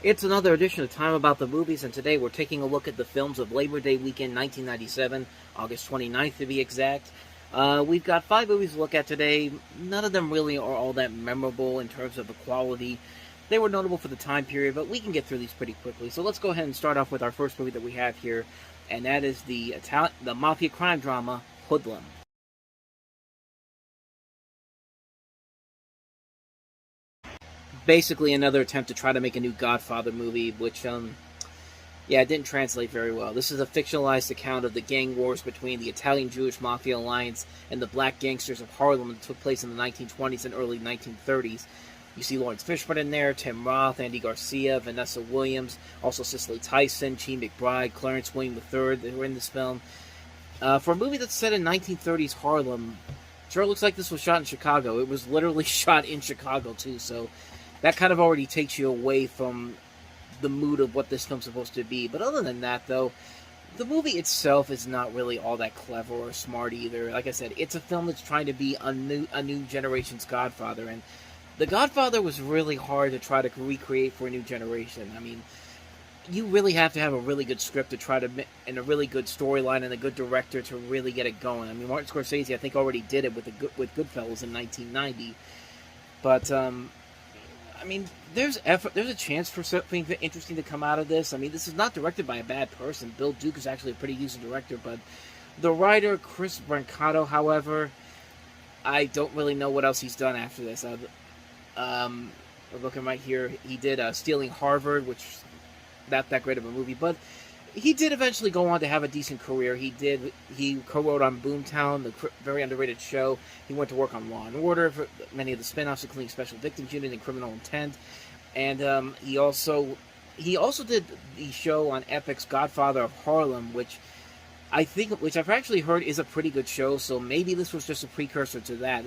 It's another edition of Time About the Movies, and today we're taking a look at the films of Labor Day weekend 1997, August 29th to be exact. We've got 5 movies to look at today. None of them really are all that memorable in terms of the quality. They were notable for the time period, but we can get through these pretty quickly. So let's go ahead and start off with our first movie that we have here, and that is the mafia crime drama, Hoodlum. Basically another attempt to try to make a new Godfather movie, which, yeah, it didn't translate very well. This is a fictionalized account of the gang wars between the Italian-Jewish Mafia Alliance and the black gangsters of Harlem that took place in the 1920s and early 1930s. You see Lawrence Fishburne in there, Tim Roth, Andy Garcia, Vanessa Williams, also Cicely Tyson, Chi McBride, Clarence William III, they were in this film. For a movie that's set in 1930s Harlem, sure looks like this was shot in Chicago. It was literally shot in Chicago, too, so that kind of already takes you away from the mood of what this film's supposed to be. But other than that, though, the movie itself is not really all that clever or smart either. Like I said, it's a film that's trying to be a new generation's Godfather, and The Godfather was really hard to try to recreate for a new generation. I mean, you really have to have a really good script to try to, and a really good storyline and a good director to really get it going. I mean, Martin Scorsese, I think, already did it with Goodfellas in 1990, but I mean, there's effort. There's a chance for something interesting to come out of this. I mean, this is not directed by a bad person. Bill Duke is actually a pretty decent director, but the writer, Chris Brancato, however, I don't really know what else he's done after this. We're looking right here. He did Stealing Harvard, which not that great of a movie, but he did eventually go on to have a decent career. He co-wrote on Boomtown, the very underrated show. He went to work on Law and Order, for many of the spin-offs, including Special Victims Unit and Criminal Intent. And he also did the show on Epic's Godfather of Harlem, which I've actually heard is a pretty good show. So maybe this was just a precursor to that.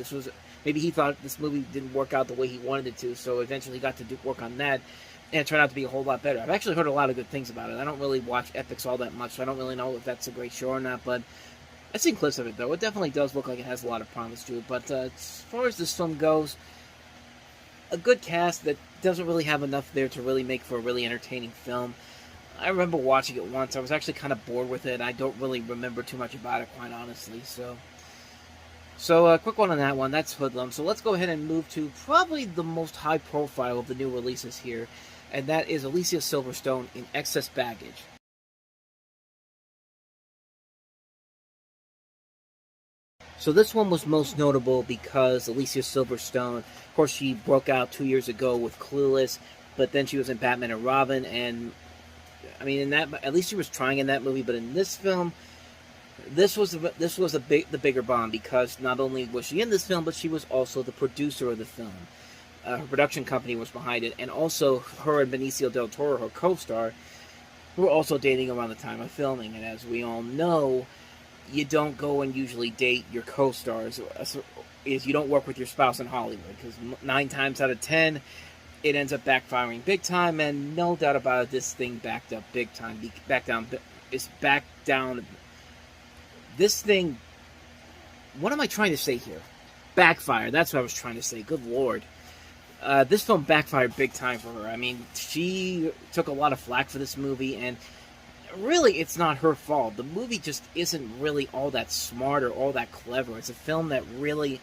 Maybe he thought this movie didn't work out the way he wanted it to, so eventually he got to work on that. And it turned out to be a whole lot better. I've actually heard a lot of good things about it. I don't really watch Epics all that much, so I don't really know if that's a great show or not, but I've seen clips of it, though. It definitely does look like it has a lot of promise to it. But as far as this film goes, a good cast that doesn't really have enough there to really make for a really entertaining film. I remember watching it once. I was actually kind of bored with it. I don't really remember too much about it, quite honestly. So a quick one on that one. That's Hoodlum. So let's go ahead and move to probably the most high profile of the new releases here, and that is Alicia Silverstone in Excess Baggage. So this one was most notable because Alicia Silverstone, of course, she broke out 2 years ago with Clueless, but then she was in Batman and Robin, and I mean, at least she was trying in that movie. But in this film, this was the bigger bomb, because not only was she in this film, but she was also the producer of the film. Her production company was behind it, and also her and Benicio del Toro, her co-star, were also dating around the time of filming. And as we all know, you don't go and usually date your co-stars. You don't work with your spouse in Hollywood, because 9 times out of 10, it ends up backfiring big time. And no doubt about it, this thing backed up big time. It's backed down. This thing, what am I trying to say here? Backfire. That's what I was trying to say. Good Lord. This film backfired big time for her. I mean, she took a lot of flack for this movie, and really, it's not her fault. The movie just isn't really all that smart or all that clever. It's a film that really,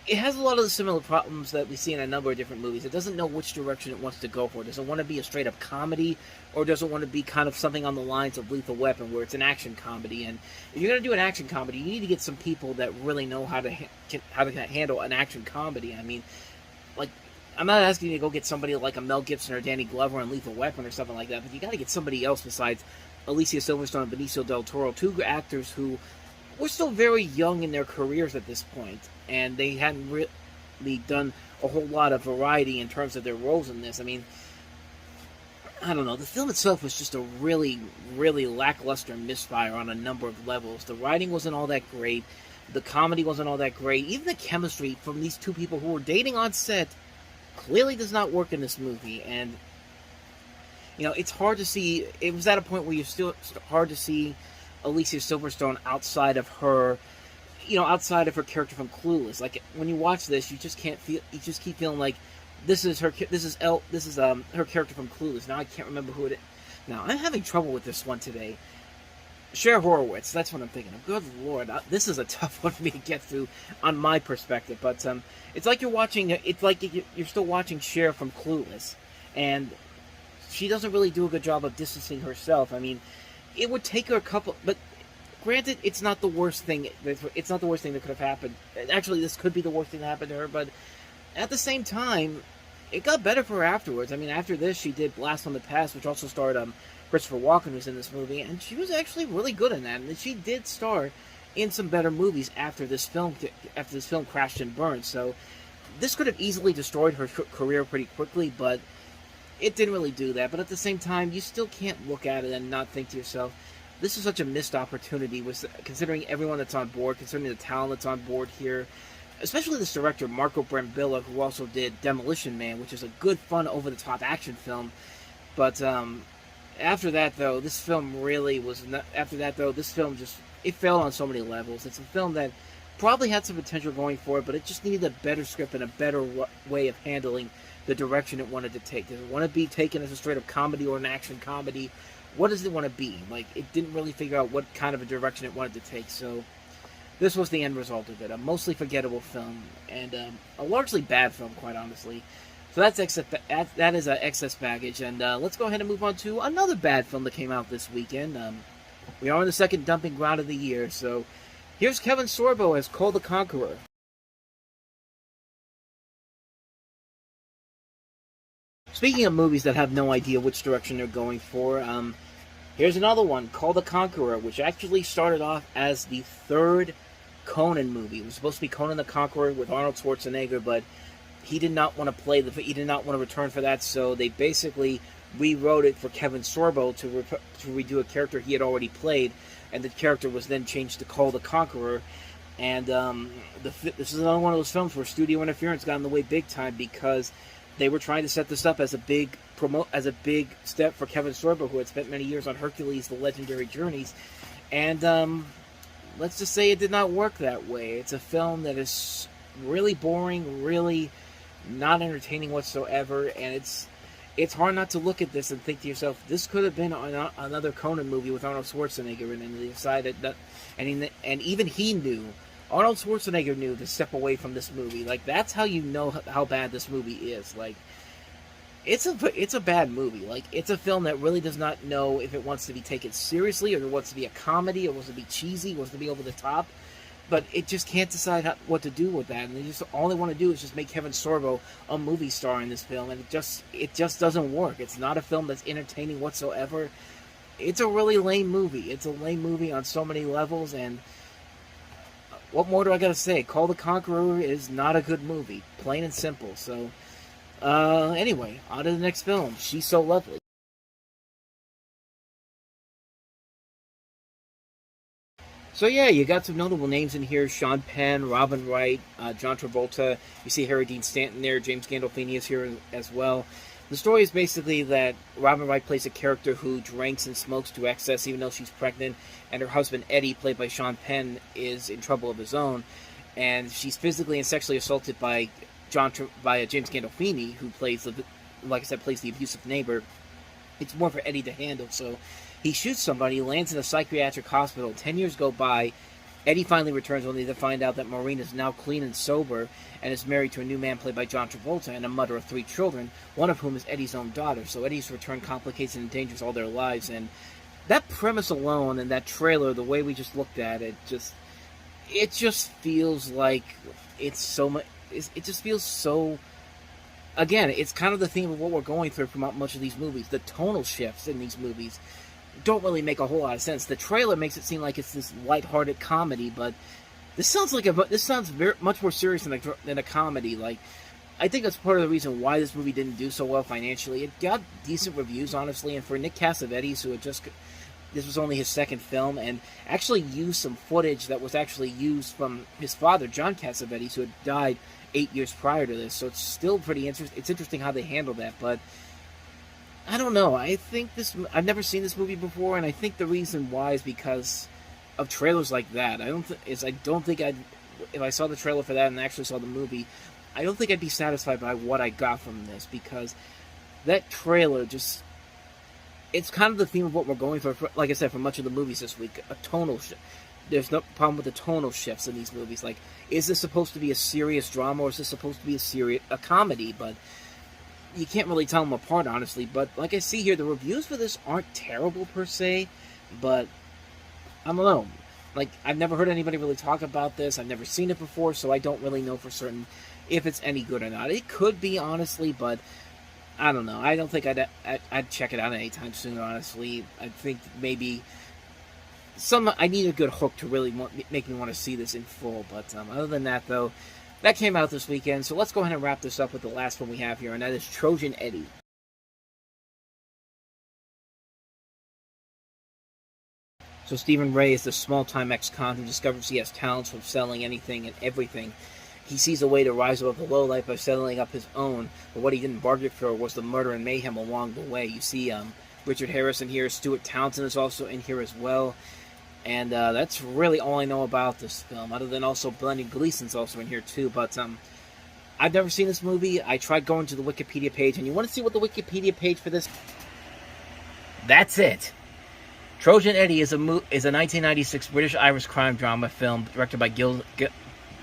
it has a lot of the similar problems that we see in a number of different movies. It doesn't know which direction it wants to go for. Does it want to be a straight-up comedy, or does it want to be kind of something on the lines of Lethal Weapon, where it's an action comedy? And if you're going to do an action comedy, you need to get some people that really know how to handle an action comedy. I mean, like, I'm not asking you to go get somebody like a Mel Gibson or Danny Glover on Lethal Weapon or something like that, but you got to get somebody else besides Alicia Silverstone and Benicio del Toro, 2 actors who were still very young in their careers at this point, and they hadn't really done a whole lot of variety in terms of their roles in this. I mean, I don't know. The film itself was just a really, really lackluster misfire on a number of levels. The writing wasn't all that great. The comedy wasn't all that great. Even the chemistry from these 2 people who were dating on set clearly does not work in this movie. And, you know, it's hard to see. It was at a point where you're still hard to see Alicia Silverstone outside of her character from Clueless. Like, when you watch this, you just keep feeling like, This is her character from Clueless. Now I can't remember who it is. Now I'm having trouble with this one today. Cher Horowitz, that's what I'm thinking of. Good lord, this is a tough one for me to get through on my perspective. But it's like you're still watching Cher from Clueless, and she doesn't really do a good job of distancing herself. I mean, it would take her a couple, but granted, it's not the worst thing. It's not the worst thing that could have happened. Actually, this could be the worst thing that happened to her, but at the same time, it got better for her afterwards. I mean, after this, she did Blast from the Past, which also starred Christopher Walken, was in this movie, and she was actually really good in that. And she did star in some better movies after this film crashed and burned. So this could have easily destroyed her career pretty quickly, but it didn't really do that. But at the same time, you still can't look at it and not think to yourself, this is such a missed opportunity, considering everyone that's on board, considering the talent that's on board here. Especially this director, Marco Brambilla, who also did Demolition Man, which is a good, fun, over-the-top action film. But after that, though, this film really was not... After that, though, this film just... It failed on so many levels. It's a film that probably had some potential going for it, but it just needed a better script and a better way of handling the direction it wanted to take. Does it want to be taken as a straight-up comedy or an action comedy? What does it want to be? Like, it didn't really figure out what kind of a direction it wanted to take, so... This was the end result of it. A mostly forgettable film, and a largely bad film, quite honestly. So that is excess baggage, and let's go ahead and move on to another bad film that came out this weekend. We are in the second dumping ground of the year, so here's Kevin Sorbo as Cole the Conqueror. Speaking of movies that have no idea which direction they're going for, here's another one, Cole the Conqueror, which actually started off as the third Conan movie. It was supposed to be Conan the Conqueror with Arnold Schwarzenegger, but he did not want to he did not want to return for that, so they basically rewrote it for Kevin Sorbo to redo a character he had already played, and the character was then changed to Cole the Conqueror. And this is another one of those films where studio interference got in the way big time, because they were trying to set this up as a big step for Kevin Sorbo, who had spent many years on Hercules: The Legendary Journeys, and let's just say it did not work that way. It's a film that is really boring, really not entertaining whatsoever, and it's hard not to look at this and think to yourself, this could have been another Conan movie with Arnold Schwarzenegger, and they decided that, and even he knew, Arnold Schwarzenegger knew to step away from this movie. Like, that's how you know how bad this movie is. Like, it's a bad movie. Like, it's a film that really does not know if it wants to be taken seriously, or it wants to be a comedy, or wants to be cheesy, wants to be over the top. But it just can't decide what to do with that. And all they want to do is just make Kevin Sorbo a movie star in this film, and it just doesn't work. It's not a film that's entertaining whatsoever. It's a really lame movie. It's a lame movie on so many levels, and what more do I gotta say? Call the Conqueror is not a good movie. Plain and simple. So, anyway, on to the next film. She's So Lovely. So yeah, you got some notable names in here. Sean Penn, Robin Wright, John Travolta. You see Harry Dean Stanton there. James Gandolfini is here as well. The story is basically that Robin Wright plays a character who drinks and smokes to excess even though she's pregnant, and her husband Eddie, played by Sean Penn, is in trouble of his own, and she's physically and sexually assaulted by James Gandolfini, who plays the abusive neighbor. It's more for Eddie to handle, so he shoots somebody, lands in a psychiatric hospital. 10 years go by. Eddie finally returns, only to find out that Maureen is now clean and sober and is married to a new man played by John Travolta and a mother of 3 children, one of whom is Eddie's own daughter. So Eddie's return complicates and endangers all their lives. And that premise alone and that trailer, the way we just looked at it, it just feels like it's so much. It just feels so. Again, it's kind of the theme of what we're going through from much of these movies. The tonal shifts in these movies don't really make a whole lot of sense. The trailer makes it seem like it's this lighthearted comedy, but this sounds much more serious than a comedy. Like, I think that's part of the reason why this movie didn't do so well financially. It got decent reviews, honestly, and for Nick Cassavetes, this was only his second film, and actually used some footage that was actually used from his father, John Cassavetes, who had died 8 years prior to this. So it's still pretty interesting. It's interesting how they handle that, but I don't know. I've never seen this movie before, and I think the reason why is because of trailers like that. If I saw the trailer for that and actually saw the movie, I don't think I'd be satisfied by what I got from this, because that trailer just, it's kind of the theme of what we're going for, like I said, for much of the movies this week, a tonal shift. There's no problem with the tonal shifts in these movies. Like, is this supposed to be a serious drama, or is this supposed to be a comedy? But you can't really tell them apart, honestly. But like I see here, the reviews for this aren't terrible per se, but I don't know. Like, I've never heard anybody really talk about this. I've never seen it before, so I don't really know for certain if it's any good or not. It could be, honestly, but I don't know. I don't think I'd check it out anytime soon, honestly. I think maybe I need a good hook to really make me want to see this in full. But other than that, though, that came out this weekend. So let's go ahead and wrap this up with the last one we have here, and that is Trojan Eddie. So Stephen Ray is the small-time ex-con who discovers he has talents from selling anything and everything. He sees a way to rise above the low life by settling up his own, but what he didn't bargain for was the murder and mayhem along the way. You see Richard Harrison here, Stuart Townsend is also in here as well. And that's really all I know about this film, other than also Brendan Gleeson's also in here too. But I've never seen this movie. I tried going to the Wikipedia page, and you want to see what the Wikipedia page for this? That's it. Trojan Eddie is a 1996 British-Irish crime drama film directed by Gilles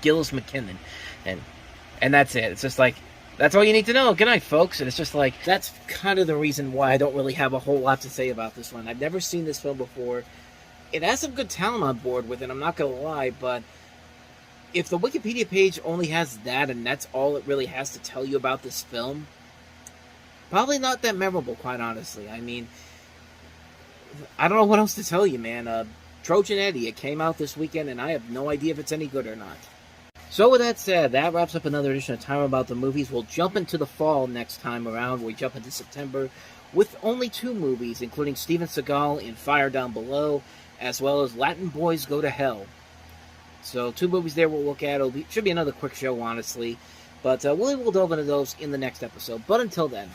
McKinnon. And that's it. It's just like, that's all you need to know. Good night, folks. And it's just like, that's kind of the reason why I don't really have a whole lot to say about this one. I've never seen this film before. It has some good talent on board with it, I'm not going to lie, but if the Wikipedia page only has that and that's all it really has to tell you about this film, probably not that memorable, quite honestly. I mean, I don't know what else to tell you, man. Trojan Eddie, it came out this weekend, and I have no idea if it's any good or not. So with that said, that wraps up another edition of Time About the Movies. We'll jump into the fall next time around. We jump into September with only 2 movies, including Steven Seagal in Fire Down Below, as well as Latin Boys Go to Hell. So 2 movies there we'll look at. Should be another quick show, honestly. But we'll delve into those in the next episode. But until then,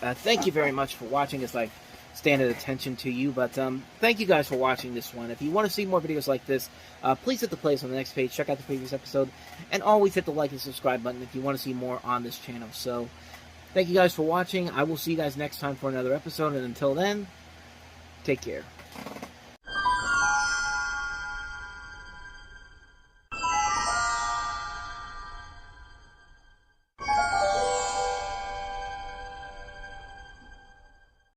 thank you very much for watching as I stand at attention to you. But thank you guys for watching this one. If you want to see more videos like this, please hit the playlist on the next page. Check out the previous episode. And always hit the like and subscribe button if you want to see more on this channel. So thank you guys for watching. I will see you guys next time for another episode. And until then, take care.